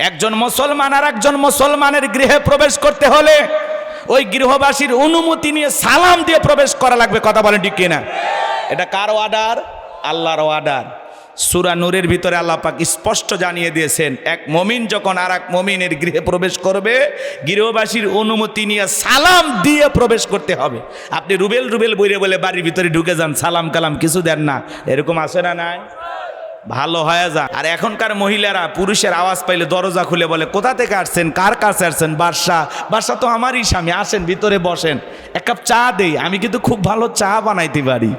একজন মুসলমান আর একজন মুসলমানের গৃহে প্রবেশ করতে হলে ওই গৃহবাসীর অনুমতি নিয়ে সালাম দিয়ে প্রবেশ করা লাগবে। কথা বলেন ঠিক কিনা? এটা কার অর্ডার? আল্লাহর অর্ডার। সূরা নূরের ভিতরে আল্লাহ পাক স্পষ্ট জানিয়ে দিয়েছেন, এক মুমিন যখন আর এক মুমিনের গৃহে প্রবেশ করবে, গৃহবাসীর অনুমতি নিয়ে সালাম দিয়ে প্রবেশ করতে হবে। আপনি রুবেল রুবেল বইরে বলে বাড়ির ভিতরে ঢুকে যান, সালাম কালাম কিছু দেন না, এরকম আছে না? নাই? ভালো হয়ে যা। আর এখনকার মহিলারা পুরুষের আওয়াজ পাইলে দরজা খুলে বলে, কোথা থেকে আসছেন, কার কাছে আসছেন? বাদশা তো আমারই স্বামী, আসেন ভিতরে বসেন, এক কাপ চা দেই, আমি কিন্তু খুব ভালো চা বানাইতে পারি।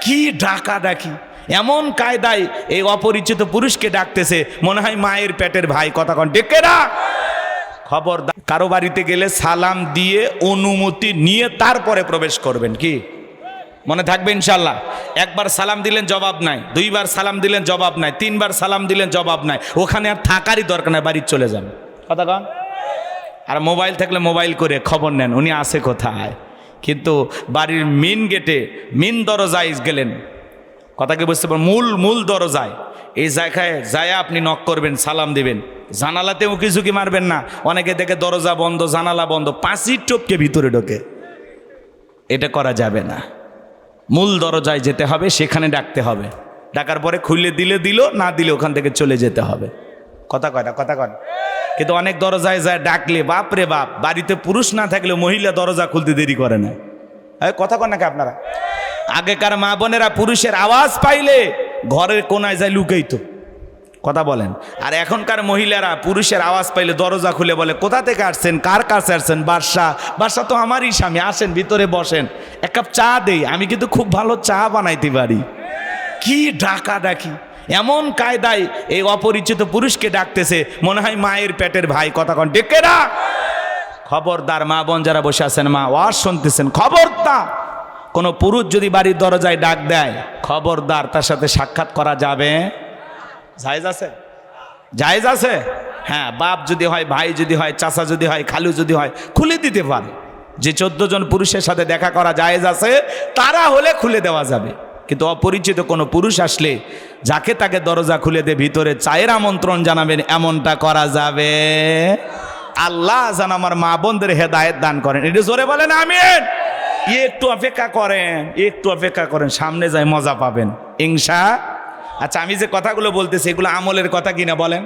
কি ডাকা ডাকি! এমন কায়দায় এই অপরিচিত পুরুষকে ডাকতেছে, মনে হয় মায়ের পেটের ভাই। কথা কন ডেকে না। খবরদার, কারো বাড়িতে গেলে সালাম দিয়ে অনুমতি নিয়ে তারপরে প্রবেশ করবেন। কি মনে থাকবে ইনশাল্লাহ? একবার সালাম দিলেন জবাব নাই, দুইবার সালাম দিলেন জবাব নাই, তিনবার সালাম দিলেন জবাব নাই, ওখানে আর থাকারই দরকার নাই, বাড়ি চলে যান। কথা কন। আর মোবাইল থাকলে মোবাইল করে খবর নেন উনি আছে কোথায়। কিন্তু বাড়ির মেন গেটে, মেন দরজায় গেলেন, কথাকে বুঝতে পারেন, মূল দরজায়, এই জায়গায় যায় আপনি নক করবেন, সালাম দিবেন। জানালাতে উকি ঝুঁকি মারবেন না। অনেকে দেখে দরজা বন্ধ, জানালা বন্ধ, পাঁচির টপকে ভিতরে ঢোকে। এটা করা যাবে না। মূল দরজায় যেতে হবে, সেখানে ডাকতে হবে। ডাকার পরে খুলে দিলে দিল, না দিলে ওখান থেকে চলে যেতে হবে। কথা কয় না? কথা কয়। কিন্তু অনেক দরজায় যায় ডাকলে, বাপ রে বাপ, বাড়িতে পুরুষ না থাকলে মহিলা দরজা খুলতে দেরি করে না। কথা কয় নাকি আপনারা? আগেকার মা বোনেরা পুরুষের আওয়াজ পাইলে ঘরের কোনায় যায় লুকাইতো। কথা বলেন। আর এখনকার মহিলারা পুরুষের আওয়াজ পাইলে দরজা খুলে বলে, কোথা থেকে আসছেন, কার কাছে আসছেন? বাদশা তো আমারই স্বামী, আসেন ভিতরে বসেন, এক কাপ চা দেই, আমি কিন্তু খুব ভালো চা বানাইতে পারি। কি ডাকা ডাকি! এমন কায়দায় এই অপরিচিত পুরুষকে ডাকতেছে, মনে হয় মায়ের পেটের ভাই। কথা কন ডেকে না। খবরদার, মা বোন যারা বসে আছেন, মা ওয়াজ শুনতেছেন, খবরদার, কোনো পুরুষ যদি বাড়ির দরজায় ডাক দেয়, খবরদার, তার সাথে সাক্ষাৎ করা যাবে? জায়েজ আছে? জায়েজ আছে? হ্যাঁ, বাপ যদি হয়, ভাই যদি হয়, চাচা যদি হয়, খালু যদি হয়, খুলে দিতে পারে। যে 14 জন পুরুষের সাথে দেখা করা জায়েজ আছে, তারা হলে খুলে দেওয়া যাবে। কিন্তু অপরিচিত কোনো পুরুষ আসলে যাকে তাকে দরজা খুলে দিয়ে ভিতরে চায়ের আমন্ত্রণ জানাবেন, এমনটা করা যাবে? আল্লাহ যেন আমার মা বোনদের হেদায়েত দান করেন। এটা জোরে বলেন আমিন। একটু অপেক্ষা করেন, একটু অপেক্ষা করেন, সামনে যাই মজা পাবেন ইনশাআল্লাহ। আচ্ছা, আমি যে কথাগুলো বলতেছি এগুলো আমলের কথা কিনা বলেন?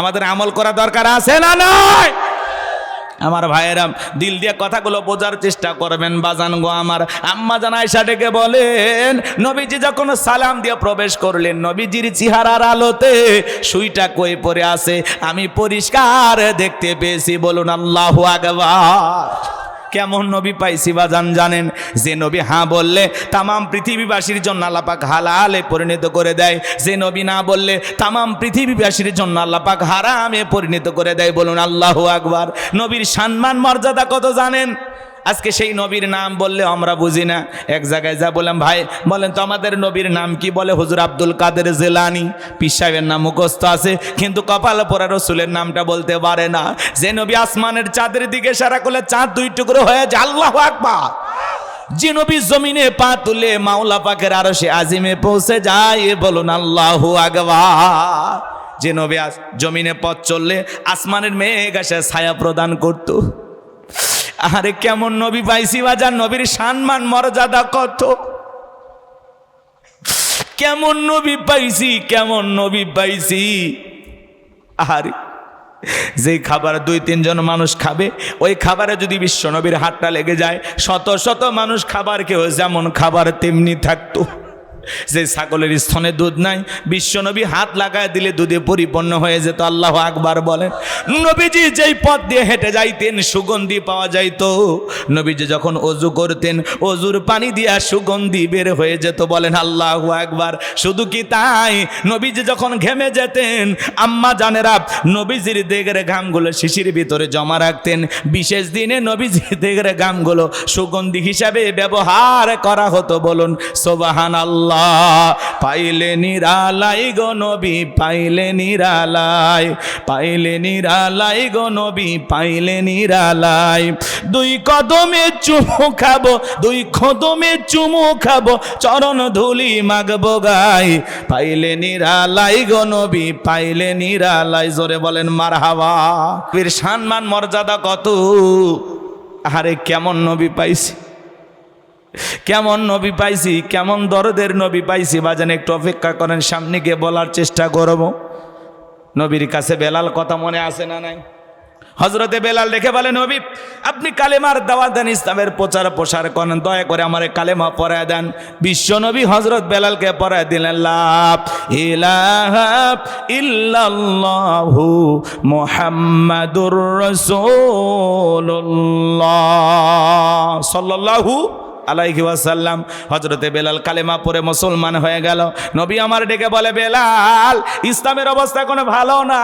আমাদের আমল করা দরকার আছে না নাই? আমার ভাইয়েরা, দিল দিয়ে কথাগুলো বোঝার চেষ্টা করবেন। বাজান গো আমার, আম্মা জান আয়েশা ডেকে বলেন, নবীজি যখন সালাম দিয়ে প্রবেশ করলেন, নবীজির চেহারার আলোতে সুইটা কই পড়ে আছে আমি পরিষ্কার দেখতে পেয়েছি। বলুন আল্লাহু আকবার। কেমন নবী পাইছি বাজান জানেন? যে নবী হ্যাঁ বললে তামাম পৃথিবীবাসীর জন্য আল্লাহ পাক হালালে পরিণত করে দেয়, যে নবী না বললে তামাম পৃথিবীবাসীর জন্য আল্লাহ পাক হারামে পরিণত করে দেয়। বলুন আল্লাহু আকবার। নবীর সম্মান মর্যাদা কত জানেন? আজকে সেই নবীর নাম বললে আমরা বুঝি না। এক জায়গায় যা বললাম, ভাই বলেন তো আমাদের নবীর নাম কি? বলে হুজুর আব্দুল কাদের জিলানী। পীর সাহেবের নাম মুখস্থ আছে, কিন্তু কপাল পরা রসুলের নামটা বলতে পারে না। যে নবী আসমানের চাঁদের দিকে সারা করলে চাঁদ 2 টুকরো হয়ে যায়, আল্লাহু আকবার। যে নবী জমিনে পা তুলে মাওলা পাকের আরশে আজিমে পৌঁছে যায়, বলুন আল্লাহু আকবার। যে নবী জমিনে পথ চললে আসমানের মেঘ এসে ছায়া প্রদান করত। আরে কেমন নবী পাইছি বাজার! নবীর সম্মান মর্যাদা কত! কেমন নবী পাইছি, কেমন নবী পাইছি! আরে যে খাবার 2-3 জন মানুষ খাবে, ওই খাবারে যদি বিশ্ব নবীর হাতটা লেগে যায়, শত শত মানুষ খাবার কেউ যেমন খাবার তেমনি থাকতো। যে ছাগলের স্তনে দুধ নাই, বিশ্বনবী হাত লাগায় দিলে দুধে পরিপূর্ণ হয়ে যেত। আল্লাহু আকবার বলেন। নবীজি যেই পথ দিয়ে হেঁটে যাইতেন সুগন্ধি পাওয়া যাইতো। নবীজি যখন অজু করতেন, অজুর পানি দিয়া সুগন্ধি বের হয়ে যেত। বলেন আল্লাহু আকবার। শুধু কি তাই, নবীজি যখন ঘেমে যেতেন, আম্মা জানেরা নবীজির দেহের ঘামগুলো শিশির ভিতরে জমা রাখতেন। বিশেষ দিনে নবীজির দেহের ঘামগুলো সুগন্ধি হিসাবে ব্যবহার করা হতো। বলুন সুবহানাল্লাহ। আল্লাহ। পাইলে নিরালাই গো নবী, পাইলে নিরালাই, পাইলে নিরালাই গো নবী, পাইলে নিরালাই। দুই কদমে চুমু খাবো, দুই কদমে চুমু খাবো, চরণ ধুলি মাগবো গাই। পাইলে নিরালাই গো নবী, পাইলে নিরালাই। জোরে বলেন মারহাবা। বীর সম্মান মর্যাদা কত! আরে কেমন নবী পাইছি, কেমন নবী পাইছি, কেমন দরদের নবী পাইছি। বাজান একটু অপেক্ষা করেন, সামনে গিয়ে বলার চেষ্টা করব। নবীর কাছে বেলাল কথা মনে আছে না নাই? হজরতে বেলাল রেখে বলে, নবী আপনি কালেমার দাওয়াত দেন, ইসলামের প্রচার প্রসার করেন, দয়া করে আমার কালেমা পড়ায় দেন। বিশ্ব নবী হজরত বেলালকে পড়ায় দিলেন, লা ইলাহা ইল্লাল্লাহু মুহাম্মাদুর রাসূলুল্লাহ সাল্লাল্লাহু আলাইহি ওয়াসাল্লাম। হযরতে বেলাল কালেমা পড়ে মুসলমান হয়ে গেল। নবী আমার ডেকে বলে, বেলাল ইসলামের অবস্থা কোনো ভালো না,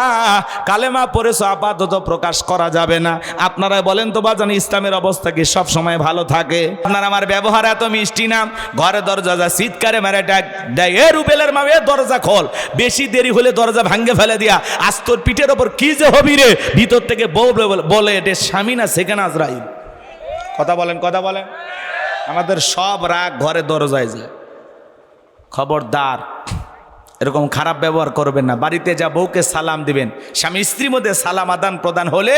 কালেমা পড়েছো আপাতত প্রকাশ করা যাবে না। আপনারা বলেন তো বাজান, ইসলামের অবস্থা কি সব সময় ভালো থাকে? আপনার আমার ব্যবহার এত মিষ্টি না, ঘরে দরজা যা চিৎকারে মেরে ডাক দেয়, এ রুবেলের মা, এ দরজা খোল। বেশি দেরি হলে দরজা ভাঙ্গে ফেলে দিয়া, আজ তোর পিঠের ওপর কি যে হবি রে। ভিতর থেকে বউ বলে, এটা স্বামী না সেখানে আজরাইল। কথা বলেন, কথা বলেন। আমাদের সব রাগ ঘরে দরজায় যায়। খবরদার এরকম খারাপ ব্যবহার করবেন না। বাড়িতে যা বউকে সালাম দিবেন, স্বামী স্ত্রীর মধ্যে সালাম আদান প্রদান হলে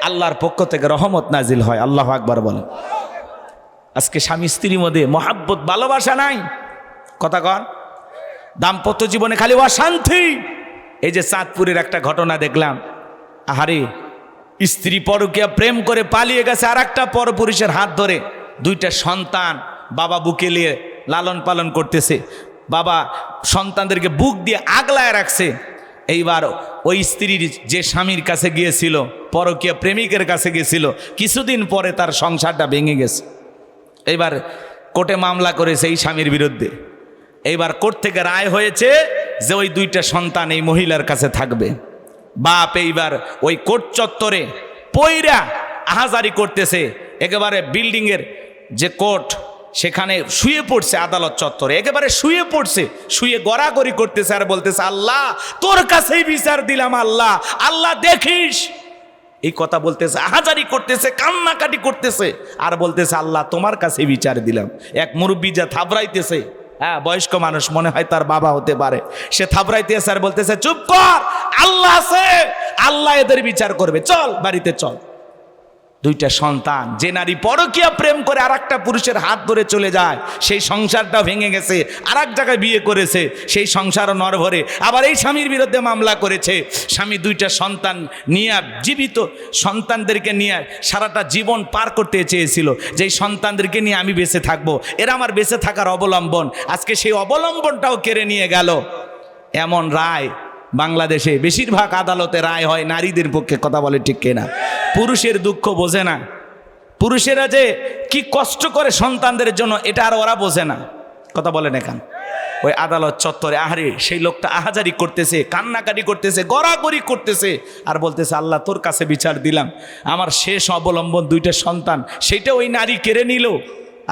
আল্লাহর পক্ষ থেকে রহমত নাজিল হয়। আল্লাহু আকবার বলেন। আজকে স্বামী স্ত্রীর মধ্যে মহাব্বত ভালোবাসা নাই। কথা কন, দাম্পত্য জীবনে খালি অশান্তি। এই যে চাঁদপুরের একটা ঘটনা দেখলাম, আহারে স্ত্রী পরকীয়া প্রেম করে পালিয়ে গেছে আর একটা পরপুরুষের হাত ধরে। দুইটা সন্তান বাবা বুকে নিয়ে লালন পালন করতেছে, বাবা সন্তানদেরকে বুক দিয়ে আগলায় রাখছে। এইবার ওই স্ত্রীর যে স্বামীর কাছে গিয়েছিল, পরকীয়া প্রেমিকের কাছে গিয়েছিল, কিছুদিন পরে তার সংসারটা ভেঙে গেছে। এইবার কোর্টে মামলা করেছে এই স্বামীর বিরুদ্ধে। এইবার কোর্ট থেকে রায় হয়েছে যে ওই দুইটা সন্তান এই মহিলার কাছে থাকবে। বাপ এইবার ওই কোর্ট চত্বরে পইরা আহাজারি করতেছে, একেবারে বিল্ডিংয়ের যে কোর্ট সেখানে শুয়ে পড়ছে, আদালত চত্বরে একেবারে শুয়ে পড়ছে, শুয়ে গড়াগড়ি করতেছে আর বলতেছে, আল্লাহ তোর কাছেই বিচার দিলাম, আল্লাহ আল্লাহ দেখিস। এই কথা বলতেছে, আহাজারি করতেছে, কান্নাকাটি করতেছে আর বলতেছে, আল্লাহ তোমার কাছে বিচার দিলাম। এক মুরব্বী যা থাবড়াইতেছে, হ্যাঁ বয়স্ক মানুষ, মনে হয় তার বাবা হতে পারে, সে থাবড়াইতেছে আর বলতেছে, চুপ কর, আল্লাহ আছে, আল্লাহ এদের বিচার করবে, চল বাড়িতে চল। দুইটা সন্তান, যে নারী পরকীয়া প্রেম করে আর একটা পুরুষের হাত ধরে চলে যায়, সেই সংসারটা ভেঙে গেছে, আর এক জায়গায় বিয়ে করেছে, সেই সংসারও নরভরে। আবার এই স্বামীর বিরুদ্ধে মামলা করেছে। স্বামী দুইটা সন্তান নিয়ে, জীবিত সন্তানদেরকে নিয়ে সারাটা জীবন পার করতে চেয়েছিল, যেই সন্তানদেরকে নিয়ে আমি বেঁচে থাকবো, এরা আমার বেঁচে থাকার অবলম্বন। আজকে সেই অবলম্বনটাও কেড়ে নিয়ে গেল। এমন রায় বাংলাদেশে বেশিরভাগ আদালতে রায় হয় নারীদের পক্ষে। কথা বলে ঠিক কিনা? পুরুষের দুঃখ বোঝে না, পুরুষেরা যে কি কষ্ট করে সন্তানদের জন্য, এটা আর ওরা বোঝে না। কথা বলেন এখান ওই আদালত চত্বরে, আহারে সেই লোকটা আহাজারি করতেছে, কান্নাকাটি করতেছে, গড়াগড়ি করতেছে আর বলতেছে, আল্লাহ তোর কাছে বিচার দিলাম, আমার শেষ অবলম্বন দুইটা সন্তান, সেইটা ওই নারী কেড়ে নিল,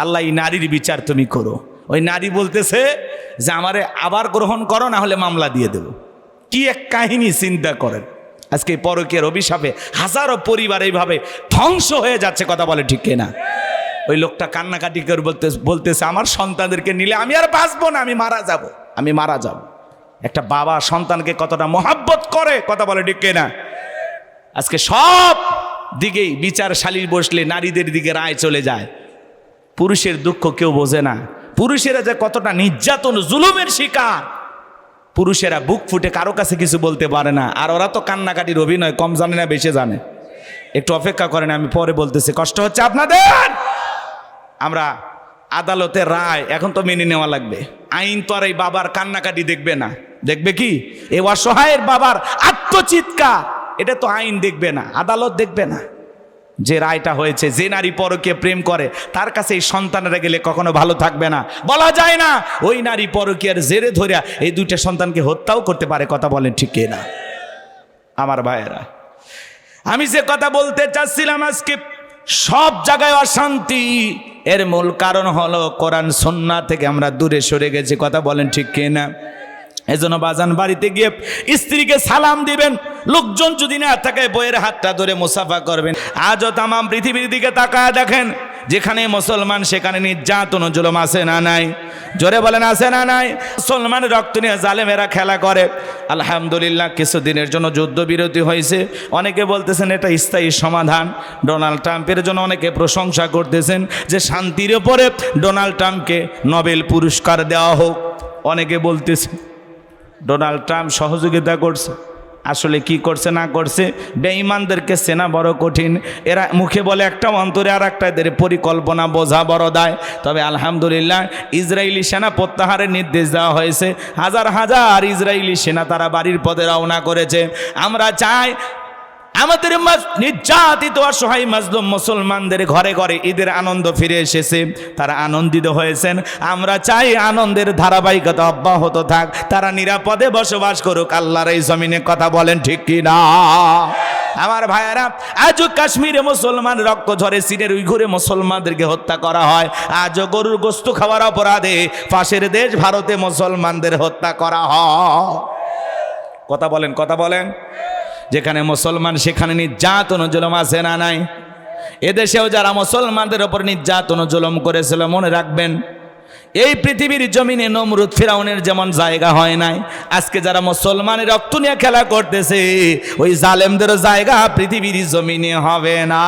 আল্লাহ এই নারীর বিচার তুমি করো। ওই নারী বলতেছে যে আমারে আবার গ্রহণ করো, না হলে মামলা দিয়ে দেবো। কি এক কাহিনী চিন্তা করেন। আজকে পরকীয়ার অভিশাপে হাজারো পরিবার এইভাবে ধ্বংস হয়ে যাচ্ছে। কথা বলে ঠিক কিনা? ওই লোকটা কান্নাকাটি করে বলতেছে, আমার সন্তানদেরকে নিলে আমি আর বাঁচবো না, আমি মারা যাব, আমি মারা যাব। একটা বাবা সন্তানকে কতটা মহাব্বত করে। কথা বলে ঠিক কিনা? আজকে সব দিকেই বিচার সালিশ বসলে নারীদের দিকে রায় চলে যায়। পুরুষের দুঃখ কেউ বোঝে না। পুরুষেরা যে কতটা নির্যাতন জুলুমের শিকার, পুরুষেরা বুক ফুটে কারো কাছে কিছু বলতে পারে না। আর ওরা তো কান্নাকাটির অভিনয় কম জানে না, বেশি জানে। একটু অপেক্ষা করেন, আমি পরে বলতেছি। কষ্ট হচ্ছে আপনাদের? আমরা আদালতের রায় এখন তো মেনে নেওয়া লাগবে। আইন তো আর এই বাবার কান্নাকাটি দেখবে না। দেখবে কি? এই অসহায়ের বাবার আত্মচিৎকার, এটা তো আইন দেখবে না, আদালত দেখবে না। যে রায়টা হয়েছে, যে নারী পরকীয়া প্রেম করে তার কাছে এই সন্তানেরা গেলে কখনো ভালো থাকবে না, বলা যায় না। ওই নারী পরকীয়ার জেরে ধরে এই দুইটা সন্তানকে হত্যাও করতে পারে। কথা বলেন ঠিক না? আমার ভাইয়েরা, আমি যে কথা বলতে চাচ্ছিলাম, আজকে সব জায়গায় অশান্তি, এর মূল কারণ হলো কোরআন সুন্নাহ থেকে আমরা দূরে সরে গেছি। কথা বলেন ঠিক কিনা? এজন্য বাজান বাড়িতে গিয়ে স্ত্রীকে সালাম দিবেন, লোকজন যদি না থাকে বইয়ের হাতটা ধরে মুসাফা করবেন। আজও তাম পৃথিবীর দিকে তাকায় দেখেন, যেখানে মুসলমান সেখানে নির্যাতন জুলুম আছে না নাই? জোরে বলেন আছে না নাই? মুসলমানের রক্ত নিয়ে জালেমেরা খেলা করে। আলহামদুলিল্লাহ কিছুদিনের জন্য যুদ্ধবিরতি হয়েছে, অনেকে বলতেছেন এটা স্থায়ী সমাধান। ডোনাল্ড ট্রাম্পের জন্য অনেকে প্রশংসা করতেছেন যে শান্তির উপরে ডোনাল্ড ট্রাম্পকে নোবেল পুরস্কার দেওয়া হোক। অনেকে বলতেছে ডোনাল্ড ট্রাম্প সহযোগিতা করছে, আসলে কি করছে না করছে বেঈমানদেরকে চেনা বড় কঠিন। এরা মুখে বলে একটা, অন্তরে আর একটা, এদের পরিকল্পনা বোঝা বড় দায়। তবে আলহামদুলিল্লাহ ইসরায়েলি সেনা প্রত্যাহারের নির্দেশ দেওয়া হয়েছে। হাজার হাজার ইসরায়েলি সেনা তারা বাড়ির পথে রওনা করেছে। আমরা চাই আমাদের নির্যাতিত অসহায় মাজলুম মুসলমানদের ঘরে ঘরে ঈদের আনন্দ ফিরে এসেছে, তারা আনন্দিত হয়েছেন। আমরা চাই আনন্দের ধারাবাহিকতা অব্যাহত থাক, তারা নিরাপদে বসবাস করুক আল্লাহর এই জমিনে। কথা বলেন ঠিক কি না? আমার ভাইয়েরা, আজও কাশ্মীরে মুসলমান রক্ত ঝরে, চীনের উইঘুরে মুসলমানদেরকে হত্যা করা হয়। আজও গরুর গোশত খাওয়ার অপরাধে পাশের দেশ ভারতে মুসলমানদের হত্যা করা হয়। কথা বলেন, কথা বলেন। যেখানে মুসলমান সেখানে নির্যাতন জুলুম আছে না নাই? এদেশেও যারা মুসলমানদের ওপর নির্যাতন জুলুম করেছিল, মনে রাখবেন এই পৃথিবীর জমিনে নমরুদ ফিরাউনের যেমন জায়গা হয় নাই, আজকে যারা মুসলমানের রক্ত নিয়ে খেলা করতেছে ওই জালেমদের জায়গা পৃথিবীর জমিনে হবে না।